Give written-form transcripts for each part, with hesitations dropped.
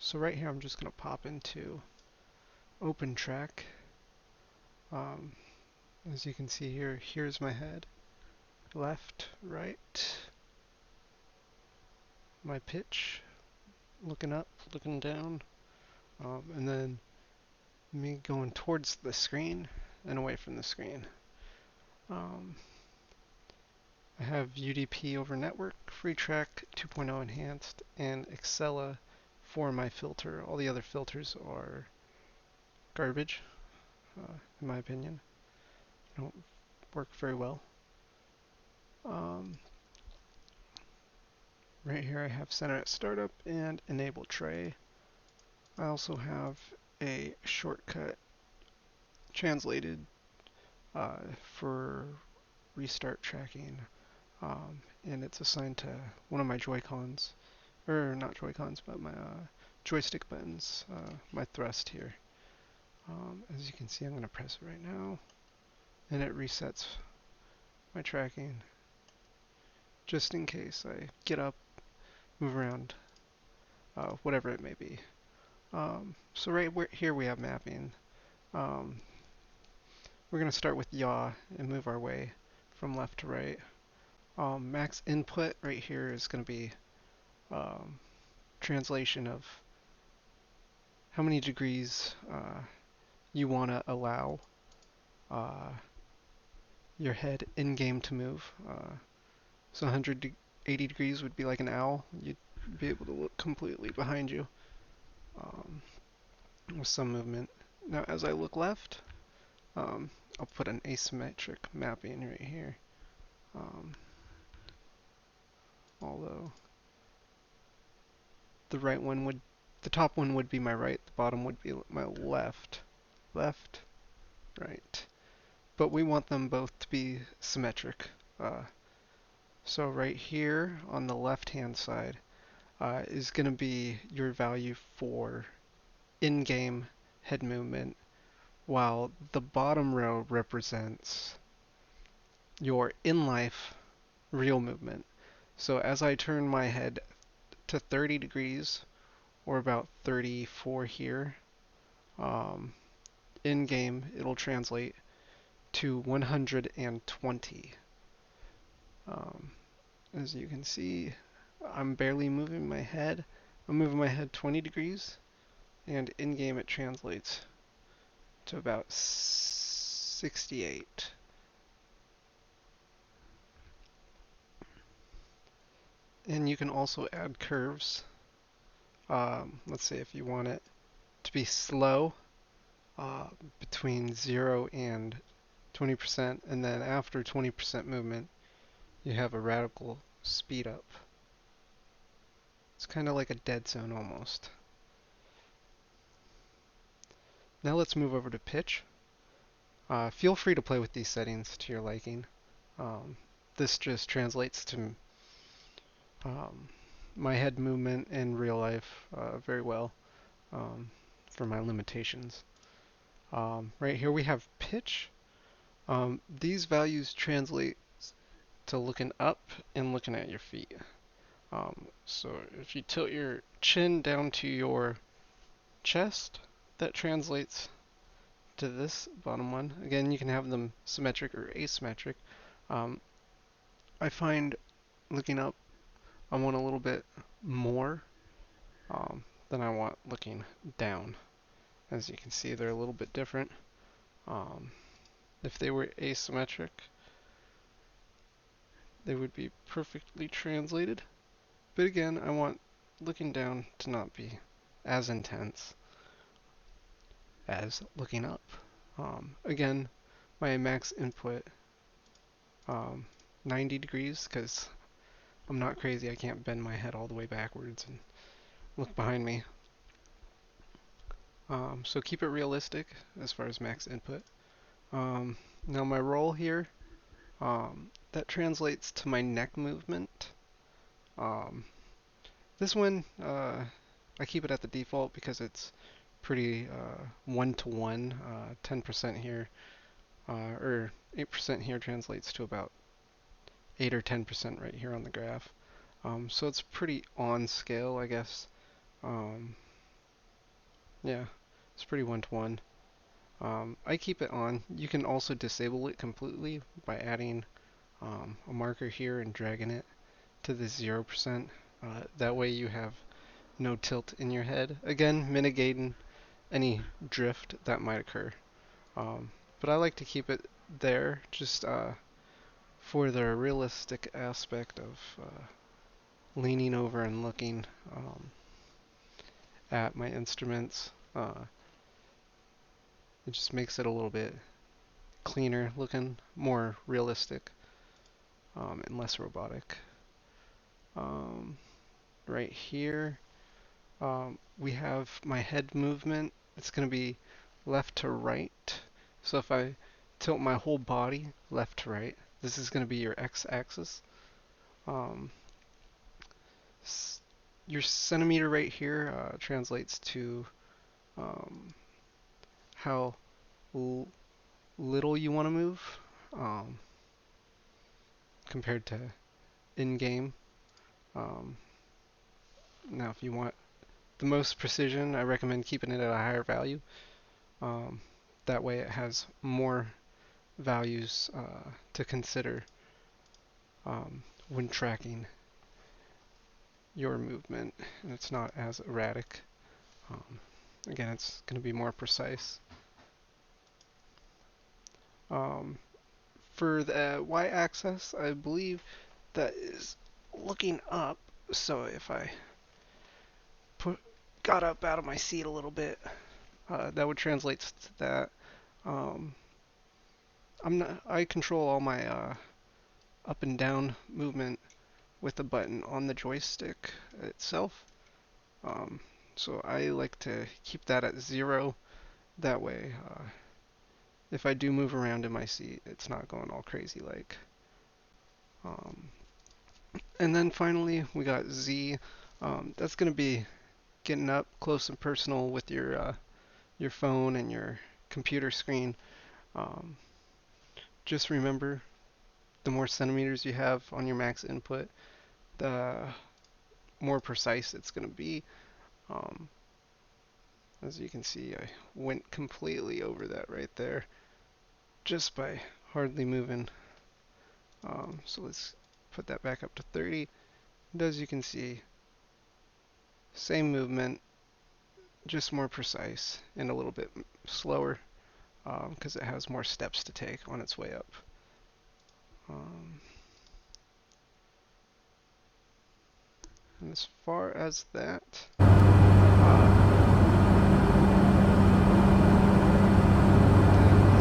So right here I'm just going to pop into OpenTrack. As you can see here, here's my head. Left, right, my pitch, looking up, looking down, and then me going towards the screen and away from the screen. I have UDP over network, FreeTrack 2.0 enhanced, and Excella for my filter. All the other filters are garbage, in my opinion. They don't work very well. Right here I have center at startup and enable tray. I also have a shortcut translated for restart tracking, and it's assigned to one of my Joy-Cons, or not Joy-Cons, but my joystick buttons, my thrust here. As you can see, I'm going to press it right now, and it resets my tracking, just in case I get up, move around, whatever it may be. So right here we have mapping. We're going to start with yaw and move our way from left to right. Max input right here is going to be translation of how many degrees you want to allow your head in-game to move. So 180 degrees would be like an owl. You'd be able to look completely behind you with some movement. Now as I look left, I'll put an asymmetric mapping right here. Although the top one would be my right, the bottom would be my left. Left, right. But we want them both to be symmetric. So right here on the left-hand side is going to be your value for in-game head movement, while the bottom row represents your in-life real movement. So as I turn my head to 30 degrees, or about 34 here, in-game it'll translate to 120. As you can see, I'm barely moving my head. I'm moving my head 20 degrees, and in-game it translates to about 68. And you can also add curves. Let's say if you want it to be slow, between 0 and 20%, and then after 20% movement, you have a radical speed up. It's kind of like a dead zone almost. Now let's move over to pitch. Feel free to play with these settings to your liking. This just translates to my head movement in real life very well for my limitations. Right here we have pitch. These values translate to looking up and looking at your feet. So if you tilt your chin down to your chest, that translates to this bottom one. Again, you can have them symmetric or asymmetric. I find looking up, I want a little bit more than I want looking down. As you can see, they're a little bit different. If they were asymmetric, they would be perfectly translated. But again, I want looking down to not be as intense as looking up. Again, my max input 90 degrees, because I'm not crazy. I can't bend my head all the way backwards and look behind me. So keep it realistic as far as max input. Now my roll here, that translates to my neck movement. This one, I keep it at the default because it's pretty one-to-one. 10% here, or 8% here translates to about 8 or 10% right here on the graph. So it's pretty on scale, I guess. Yeah, it's pretty one-to-one. I keep it on. You can also disable it completely by adding a marker here and dragging it to the 0%. That way you have no tilt in your head. Again, mitigating any drift that might occur. But I like to keep it there just for the realistic aspect of leaning over and looking at my instruments. It just makes it a little bit cleaner looking, more realistic, and less robotic. Right here, we have my head movement. It's going to be left to right. So if I tilt my whole body left to right, this is going to be your x-axis. Um, your centimeter right here translates to how little you want to move compared to in-game. Um, Now, if you want the most precision, I recommend keeping it at a higher value. Um, that way it has more values to consider when tracking your movement, and it's not as erratic. Um, Again, it's going to be more precise. Um, for the y-axis, I believe that is looking up. So if I got up out of my seat a little bit, that would translate to that. Um, I control all my up and down movement with the button on the joystick itself. Um, so I like to keep that at 0. That way, if I do move around in my seat, it's not going all crazy like. And then finally, we got Z. That's going to be getting up close and personal with your phone and your computer screen. Um, just remember, the more centimeters you have on your max input, the more precise it's going to be. As you can see, I went completely over that right there just by hardly moving. So let's put that back up to 30. And as you can see, same movement, just more precise and a little bit slower because it has more steps to take on its way up. And as far as that, these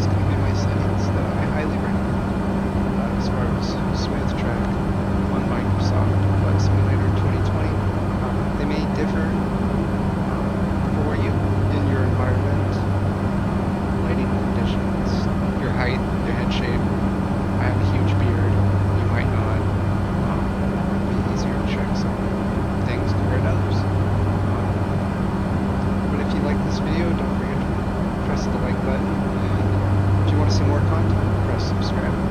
can be my settings that I highly recommend as far as SmoothTrack on Microsoft Flight Simulator 2020. They may differ for you in your environment, lighting conditions, your height, your head shape. I have a huge beard. You might not. It'd be easier to check some things compared to others. But if you like this video, don't forget to press the like button. And if you want to see more content, press subscribe.